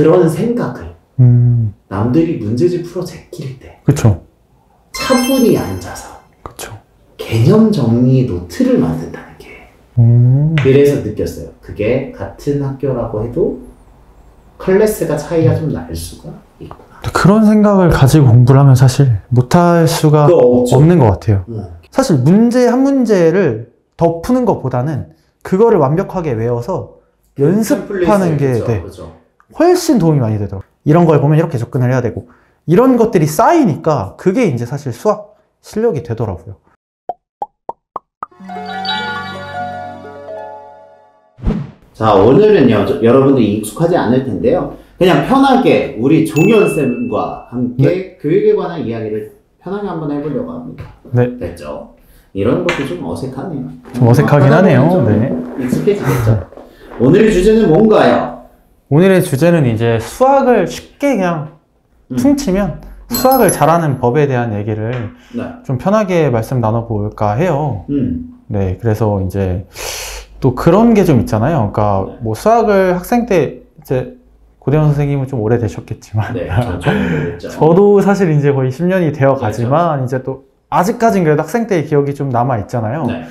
그런 생각을 남들이 문제집 풀어 제낄 때 그쵸. 차분히 앉아서 그쵸. 개념 정리 노트를 만든다는 게 그래서 느꼈어요. 그게 같은 학교라고 해도 클래스가 차이가 좀 날 수가 있구나. 그런 생각을 가지고 공부를 하면 사실 못할 수가 없는 것 같아요. 사실 문제 한 문제를 더 푸는 것보다는 그거를 완벽하게 외워서 연습하는 게 그쵸, 네, 그쵸. 훨씬 도움이 많이 되더라고요. 이런 걸 보면 이렇게 접근을 해야 되고 이런 것들이 쌓이니까 그게 이제 사실 수학 실력이 되더라고요. 자, 오늘은요, 여러분들이 익숙하지 않을 텐데요. 그냥 편하게 우리 종현쌤과 함께 교육에 관한 이야기를 편하게 한번 해보려고 합니다. 네. 됐죠? 이런 것도 좀 어색하네요. 좀 어색하긴 하네요. 좀 네. 익숙해지겠죠? 오늘의 주제는 뭔가요? 오늘의 주제는 이제 수학을 쉽게 그냥 퉁치면 수학을 잘하는 법에 대한 얘기를 네. 좀 편하게 말씀 나눠볼까 해요. 네, 그래서 이제 또 그런 게 좀 있잖아요. 그러니까 뭐 수학을 학생 때 이제 고대원 선생님은 좀 오래되셨겠지만 네, 좀 오래됐죠. 저도 사실 이제 거의 10년이 되어 가지만 이제 또 아직까진 그래도 학생 때의 기억이 좀 남아 있잖아요. 네.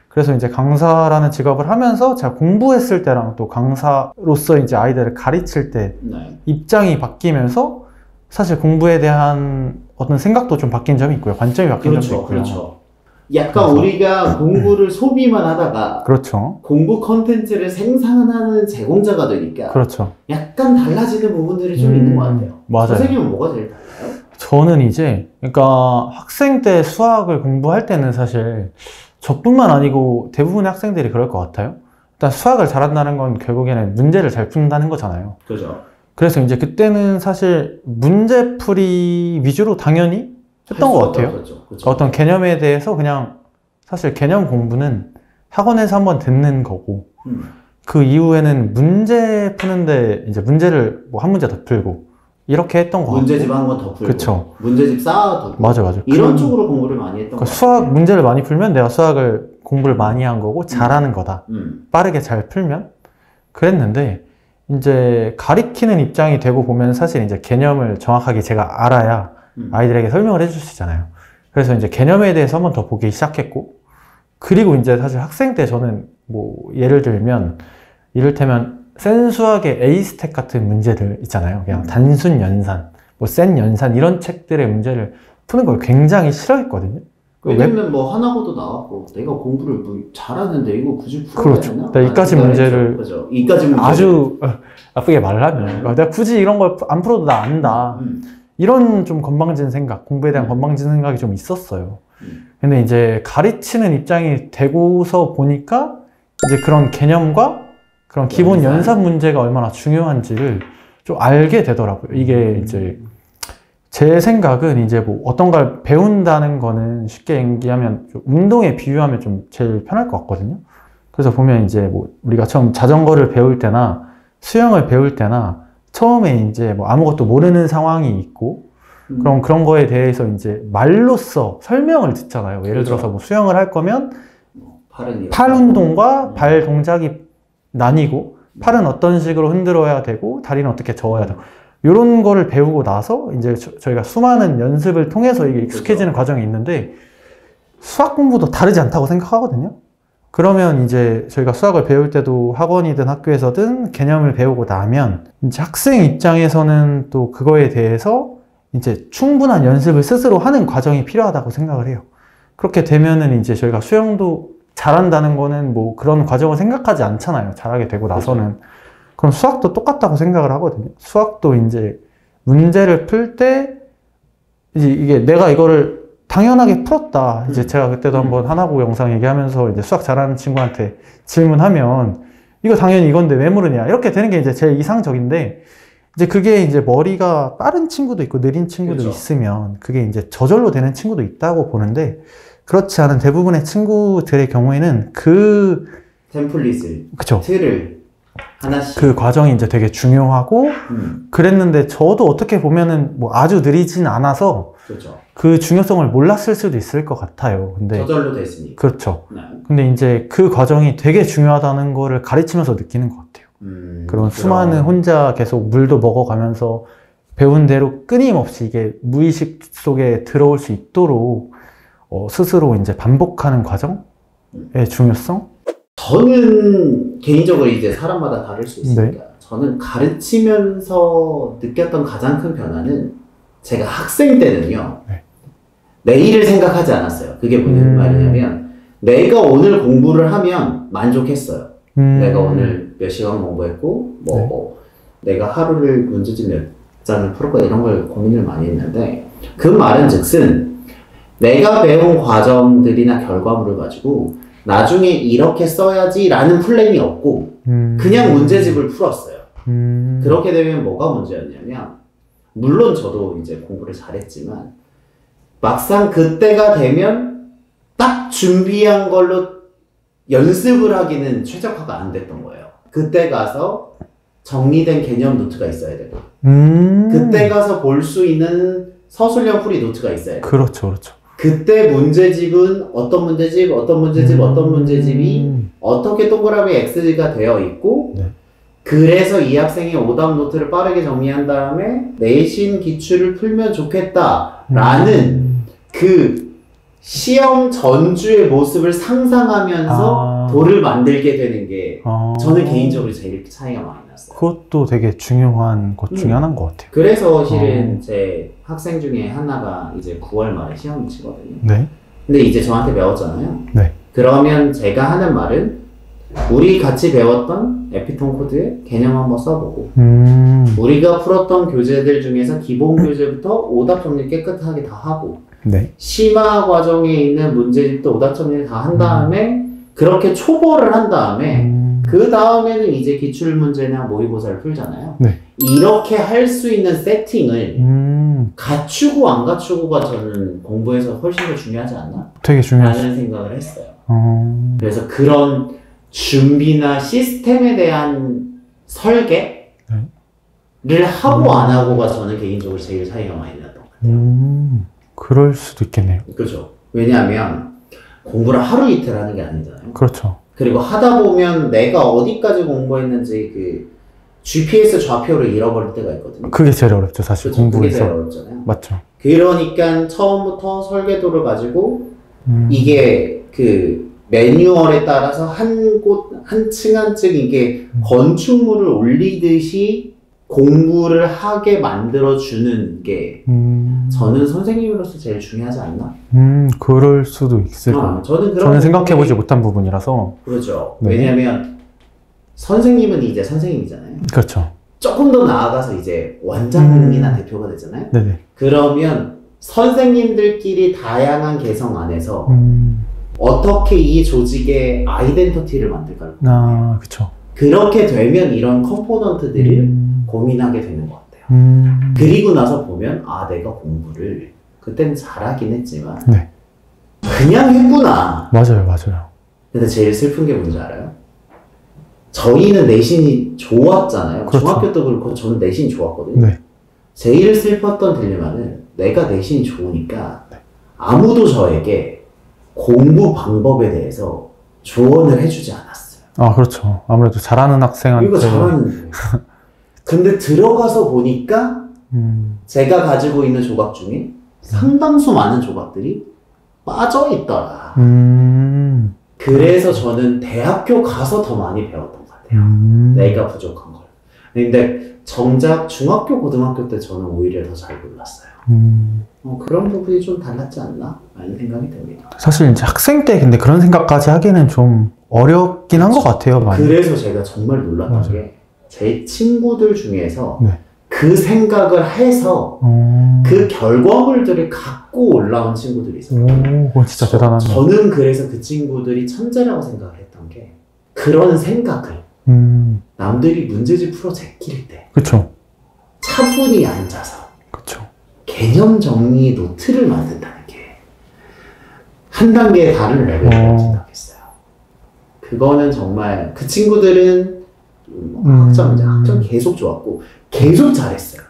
그래서 이제 강사라는 직업을 하면서 제가 공부했을 때랑 또 강사로서 이제 아이들을 가르칠 때 네. 입장이 바뀌면서 사실 공부에 대한 어떤 생각도 좀 바뀐 점이 있고요. 관점이 바뀐 점도 있고요. 그렇죠. 약간 우리가 공부를 소비만 하다가 그렇죠. 공부 컨텐츠를 생산하는 제공자가 되니까 그렇죠. 약간 달라지는 부분들이 좀 있는 것 같아요. 맞아요. 선생님은 뭐가 제일 달라요? 저는 이제 그러니까 학생 때 수학을 공부할 때는 사실 저뿐만 아니고 대부분의 학생들이 그럴 것 같아요. 일단 수학을 잘한다는 건 결국에는 문제를 잘 푼다는 거잖아요. 그죠. 그래서 이제 그때는 사실 문제풀이 위주로 당연히 했던 것 같아요. 그렇죠. 어떤 개념에 대해서 그냥 사실 개념 공부는 학원에서 한번 듣는 거고 그 이후에는 문제 푸는데 이제 문제를 뭐 한 문제 더 풀고 이렇게 했던 것 같고 문제집 한 번 더 풀고 그쵸. 문제집 쌓아두고 맞아 이런 쪽으로 공부를 많이 했던 것 같아요. 수학 문제를 많이 풀면 내가 수학을 공부를 많이 한 거고 잘하는 거다. 빠르게 잘 풀면 그랬는데 이제 가리키는 입장이 되고 보면 사실 이제 개념을 정확하게 제가 알아야 아이들에게 설명을 해줄 수 있잖아요. 그래서 이제 개념에 대해서 한번 더 보기 시작했고 그리고 이제 사실 학생 때 저는 뭐 예를 들면 이를테면 센 수학의 A스택 같은 문제들 있잖아요. 그냥 단순 연산, 뭐 센 연산 이런 책들의 문제를 푸는 걸 굉장히 싫어했거든요. 왜냐면 뭐 하나고도 나왔고 내가 공부를 뭐 잘하는데 이거 굳이 풀어야 그렇죠. 되나? 내가 이까지 문제를 그죠. 이까지 문제를 아주 나쁘게 말을 하면 내가 굳이 이런 걸 안 풀어도 나 안다. 이런 좀 건방진 생각, 공부에 대한 건방진 생각이 좀 있었어요. 근데 이제 가르치는 입장이 되고서 보니까 이제 그런 개념과 그런 기본 연산 문제가 얼마나 중요한지를 좀 알게 되더라고요. 이게 이제 제 생각은 이제 뭐 어떤 걸 배운다는 거는 쉽게 얘기하면 좀 운동에 비유하면 좀 제일 편할 것 같거든요. 그래서 보면 이제 뭐 우리가 처음 자전거를 배울 때나 수영을 배울 때나 처음에 이제 뭐 아무것도 모르는 상황이 있고 그럼 그런 거에 대해서 이제 말로써 설명을 듣잖아요. 예를 들어서 뭐 수영을 할 거면 팔 운동과 발 동작이 나뉘고 팔은 어떤 식으로 흔들어야 되고 다리는 어떻게 저어야 되고 이런 거를 배우고 나서 이제 저희가 수많은 연습을 통해서 이게 익숙해지는 과정이 있는데 수학 공부도 다르지 않다고 생각하거든요. 그러면 이제 저희가 수학을 배울 때도 학원이든 학교에서든 개념을 배우고 나면 이제 학생 입장에서는 또 그거에 대해서 이제 충분한 연습을 스스로 하는 과정이 필요하다고 생각을 해요. 그렇게 되면은 이제 저희가 수영도 잘한다는 거는 뭐 그런 과정을 생각하지 않잖아요. 잘하게 되고 나서는. 그럼 수학도 똑같다고 생각을 하거든요. 수학도 이제 문제를 풀 때 이제 이게 내가 이거를 당연하게 풀었다. 이제 제가 그때도 한번 하나고 영상 얘기하면서 이제 수학 잘하는 친구한테 질문하면 이거 당연히 이건데 왜 모르냐. 이렇게 되는 게 이제 제일 이상적인데 이제 그게 이제 머리가 빠른 친구도 있고 느린 친구도 있으면 그게 이제 저절로 되는 친구도 있다고 보는데 그렇지 않은 대부분의 친구들의 경우에는 그 템플릿을, 그쵸. 틀을 하나씩 그 과정이 이제 되게 중요하고 그랬는데 저도 어떻게 보면은 뭐 아주 느리진 않아서 그렇죠. 그 중요성을 몰랐을 수도 있을 것 같아요. 근데 저절로 됐으니까. 그렇죠. 네. 근데 이제 그 과정이 되게 중요하다는 거를 가르치면서 느끼는 것 같아요. 그런 수많은 혼자 계속 물도 먹어가면서 배운 대로 끊임없이 이게 무의식 속에 들어올 수 있도록 스스로 이제 반복하는 과정의 중요성? 저는 개인적으로 이제 사람마다 다를 수 있으니까 네. 저는 가르치면서 느꼈던 가장 큰 변화는 제가 학생 때는요. 네. 내일을 생각하지 않았어요. 그게 무슨 말이냐면 내가 오늘 공부를 하면 만족했어요. 내가 오늘 몇 시간 공부했고 뭐 내가 하루를 문제집 몇 장을 풀었고 이런 걸 고민을 많이 했는데 그 말은 즉슨 내가 배운 과정들이나 결과물을 가지고 나중에 이렇게 써야지 라는 플랜이 없고 그냥 문제집을 풀었어요. 그렇게 되면 뭐가 문제였냐면 물론 저도 이제 공부를 잘했지만 막상 그때가 되면 딱 준비한 걸로 연습을 하기는 최적화가 안 됐던 거예요. 그때 가서 정리된 개념 노트가 있어야 되고 그때 가서 볼 수 있는 서술형 풀이 노트가 있어야 돼요. 그렇죠, 그렇죠. 그때 문제집은 어떤 문제집, 어떤 문제집, 어떤 문제집이 어떻게 동그라미 X가 되어 있고 네. 그래서 이 학생이 오답 노트를 빠르게 정리한 다음에 내신 기출을 풀면 좋겠다라는 그 시험 전주의 모습을 상상하면서 도를 만들게 되는 게 저는 개인적으로 제일 차이가 많이 났어요. 그것도 되게 중요한 것 중에 하나인 것 같아요. 그래서 실은 제 학생 중에 하나가 이제 9월 말에 시험을 치거든요. 네. 근데 이제 저한테 배웠잖아요. 네. 그러면 제가 하는 말은 우리 같이 배웠던 에피톤 코드의 개념 한번 써보고 우리가 풀었던 교재들 중에서 기본 교재부터 오답 정리 깨끗하게 다 하고 네. 심화 과정에 있는 문제집도 오답 정리를 다 한 다음에 그렇게 초보를 한 다음에 그 다음에는 이제 기출 문제나 모의고사를 풀잖아요. 네. 이렇게 할 수 있는 세팅을 갖추고 안 갖추고가 저는 공부에서 훨씬 더 중요하지 않나? 되게 중요하죠. 라는 생각을 했어요. 그래서 그런 준비나 시스템에 대한 설계를 하고 안 하고가 저는 개인적으로 제일 차이가 많이 났던 것 같아요. 그럴 수도 있겠네요. 그렇죠. 왜냐하면 공부를 하루 이틀 하는 게 아니잖아요. 그렇죠. 그리고 하다 보면 내가 어디까지 공부했는지 그 GPS 좌표를 잃어버릴 때가 있거든요. 그게 제일 어렵죠, 사실. 그렇죠. 그게 공부에서. 제일 어렵잖아요. 맞죠. 그러니까 처음부터 설계도를 가지고 이게 그 매뉴얼에 따라서 한 층 한 층 이게 건축물을 올리듯이 공부를 하게 만들어주는 게 저는 선생님으로서 제일 중요하지 않나? 그럴 수도 있을 거예요. 저는 생각해보지 못한 부분이라서. 그렇죠. 네. 왜냐하면 선생님은 이제 선생님이잖아요. 그렇죠. 조금 더 나아가서 이제 원장님이나 대표가 되잖아요. 네네. 그러면 선생님들끼리 다양한 개성 안에서 어떻게 이 조직의 아이덴티티를 만들까를 고민해요. 그쵸. 그렇게 되면 이런 컴포넌트들을 고민하게 되는 것 같아요. 그리고 나서 보면 내가 공부를 그때는 잘하긴 했지만 네. 그냥 했구나. 맞아요, 맞아요. 근데 제일 슬픈 게 뭔지 알아요? 저희는 내신이 좋았잖아요. 그렇죠. 중학교 때도 그렇고 저는 내신이 좋았거든요. 네. 제일 슬펐던 딜레마는 내가 내신이 좋으니까 아무도 저에게 공부 방법에 대해서 조언을 해주지 않았어요. 그렇죠. 아무래도 잘하는 학생한테. 이거 잘하는데. 근데 들어가서 보니까 제가 가지고 있는 조각 중에 상당수 많은 조각들이 빠져있더라. 그래서 저는 대학교 가서 더 많이 배웠던 것 같아요. 내가 부족한 걸. 근데 정작 중학교, 고등학교 때 저는 오히려 더 잘 몰랐어요. 그런 부분이 좀 달랐지 않나? 라는 생각이 듭니다. 사실 이제 학생 때 근데 그런 생각까지 하기는 좀 어렵긴 한 것 같아요. 많이. 그래서 제가 정말 놀랐던 맞아요. 게 제 친구들 중에서 네. 그 생각을 해서 그 결과물들을 갖고 올라온 친구들이 있어요. 그건 진짜 대단하네요. 저는 그래서 그 친구들이 천재라고 생각을 했던 게 그런 생각을 남들이 문제집 풀어 제낄 때 그쵸. 차분히 앉아서 그쵸. 개념 정리 노트를 만든다는 게 한 단계 다른 레벨이라고 생각했어요. 그거는 정말 그 친구들은 학점 계속 좋았고 계속 잘했어요.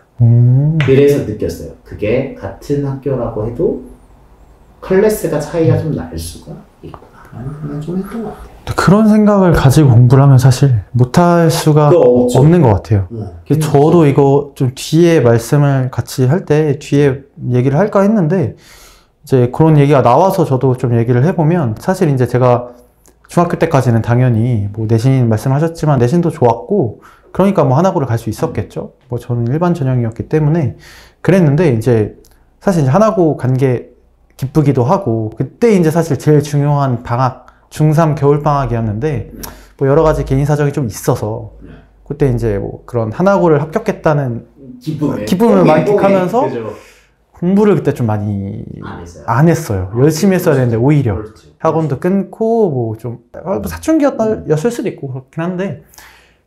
그래서 느꼈어요. 그게 같은 학교라고 해도 클래스가 차이가 좀 날 수가 있구나. 라는 생각 좀 했던 것 같아요. 그런 생각을 가지고 공부를 하면 사실 못할 수가 없는 것 같아요. 저도 이거 좀 뒤에 말씀을 같이 할 때 뒤에 얘기를 할까 했는데 이제 그런 얘기가 나와서 저도 좀 얘기를 해보면 사실 이제 제가 중학교 때까지는 당연히 뭐 내신 말씀하셨지만 내신도 좋았고 그러니까 뭐 하나고를 갈 수 있었겠죠. 뭐 저는 일반 전형이었기 때문에 그랬는데 이제 사실 이제 하나고 간 게 기쁘기도 하고 그때 이제 사실 제일 중요한 방학 중3 겨울방학이었는데 뭐 여러 가지 개인 사정이 좀 있어서 그때 이제 뭐 그런 하나고를 합격했다는 기쁨을 만끽하면서 공부를 그때 좀 많이 안 했어요. 열심히 했어야 되는데 오히려 학원도 끊고 뭐 좀 사춘기였을 수도 있고 그렇긴 한데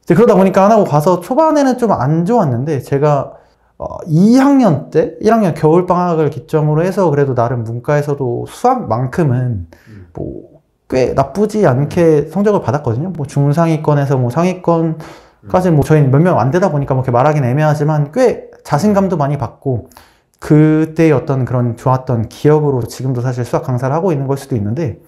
이제 그러다 보니까 하나고 가서 초반에는 좀 안 좋았는데 제가 2학년 때 1학년 겨울방학을 기점으로 해서 그래도 나름 문과에서도 수학만큼은 뭐 꽤 나쁘지 않게 성적을 받았거든요. 뭐 중상위권에서 뭐 상위권까지 뭐 저희는 몇 명 안 되다 보니까 뭐 이렇게 말하기는 애매하지만 꽤 자신감도 많이 받고 그때의 어떤 그런 좋았던 기억으로 지금도 사실 수학 강사를 하고 있는 걸 수도 있는데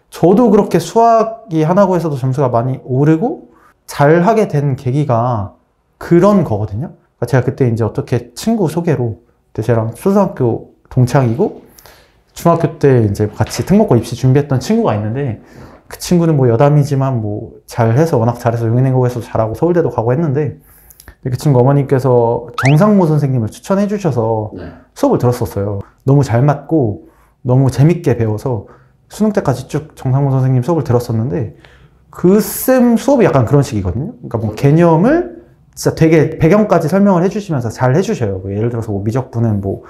저도 그렇게 수학이 하나고에서도 점수가 많이 오르고 잘하게 된 계기가 그런 거거든요. 그러니까 제가 그때 이제 어떻게 친구 소개로 그때 저랑 초등학교 동창이고 중학교 때 이제 같이 특목고 입시 준비했던 친구가 있는데 그 친구는 뭐 여담이지만 뭐 잘해서 워낙 잘해서 용인외국에서도 잘하고 서울대도 가고 했는데 그 친구 어머니께서 정상모 선생님을 추천해 주셔서 수업을 들었었어요. 너무 잘 맞고 너무 재밌게 배워서 수능 때까지 쭉 정상모 선생님 수업을 들었었는데 그 쌤 수업이 약간 그런 식이거든요. 그러니까 뭐 개념을 진짜 되게 배경까지 설명을 해주시면서 잘 해주셔요. 뭐 예를 들어서 뭐 미적분은 뭐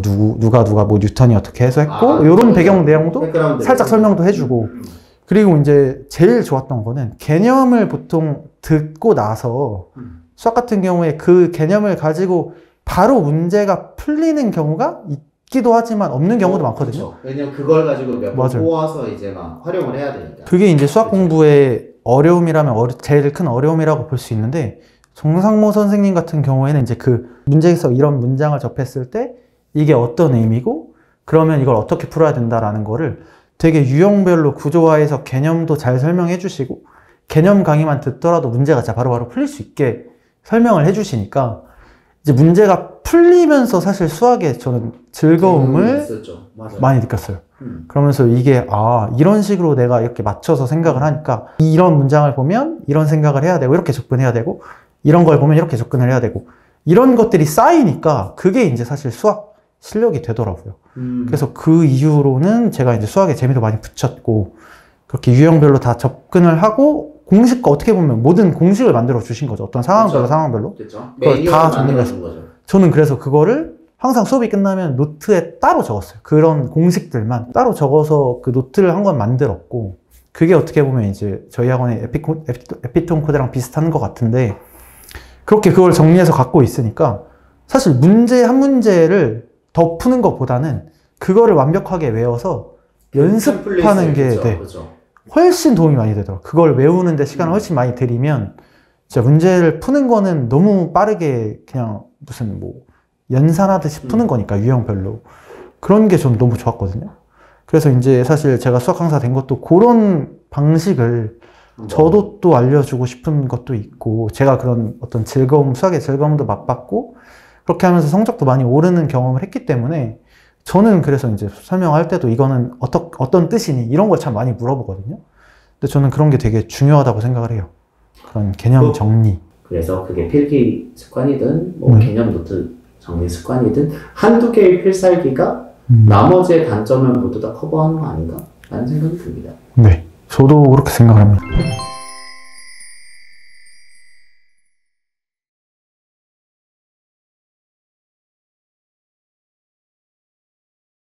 누가 뭐 뉴턴이 어떻게 해서 했고 이런 배경 내용도 살짝 설명도 해주고 그리고 이제 제일 좋았던 거는 개념을 보통 듣고 나서 수학 같은 경우에 그 개념을 가지고 바로 문제가 풀리는 경우가 있기도 하지만 없는 경우도 많거든요. 그렇죠. 왜냐면 그걸 가지고 몇 번 모아서 이제 막 활용을 해야 되니까. 그게 이제 수학 공부의 어려움이라면 제일 큰 어려움이라고 볼 수 있는데 정상모 선생님 같은 경우에는 이제 그 문제에서 이런 문장을 접했을 때 이게 어떤 의미고 그러면 이걸 어떻게 풀어야 된다라는 거를 되게 유형별로 구조화해서 개념도 잘 설명해 주시고 개념 강의만 듣더라도 문제가 진짜 바로바로 풀릴 수 있게 설명을 해 주시니까 이제 문제가 풀리면서 사실 수학에 저는 즐거움을 많이 느꼈어요. 그러면서 이게 이런 식으로 내가 이렇게 맞춰서 생각을 하니까 이런 문장을 보면 이런 생각을 해야 되고 이렇게 접근해야 되고 이런 걸 보면 이렇게 접근을 해야 되고 이런 것들이 쌓이니까 그게 이제 사실 수학 실력이 되더라고요. 그래서 그 이후로는 제가 이제 수학에 재미도 많이 붙였고 그렇게 유형별로 다 접근을 하고 공식과 어떻게 보면 모든 공식을 만들어 주신 거죠. 어떤 상황별로 상황별로 그걸 다 정리해서 저는 그래서 그거를 항상 수업이 끝나면 노트에 따로 적었어요. 그런 공식들만 따로 적어서 그 노트를 한 권 만들었고 그게 어떻게 보면 이제 저희 학원의 에피톤 코드랑 비슷한 것 같은데 그렇게 그걸 정리해서 갖고 있으니까 사실 문제 한 문제를 더 푸는 것보다는 그거를 완벽하게 외워서 연습하는 게 훨씬 도움이 많이 되더라고요. 그걸 외우는데 시간을 훨씬 많이 들이면 진짜 문제를 푸는 거는 너무 빠르게 그냥 무슨 뭐 연산하듯이 푸는 거니까 유형별로 그런 게 전 너무 좋았거든요. 그래서 이제 사실 제가 수학 강사 된 것도 그런 방식을 저도 또 알려주고 싶은 것도 있고 제가 그런 어떤 즐거움, 수학의 즐거움도 맛봤고 그렇게 하면서 성적도 많이 오르는 경험을 했기 때문에 저는 그래서 이제 설명할 때도 이거는 어떤 뜻이니 이런 걸 참 많이 물어보거든요. 근데 저는 그런 게 되게 중요하다고 생각을 해요. 그런 개념 정리. 그래서 그게 필기 습관이든 뭐 개념 노트 정리 습관이든 한두 개의 필살기가 나머지의 단점을 모두 다 커버하는 거 아닌가 라는 생각이 듭니다. 네, 저도 그렇게 생각합니다.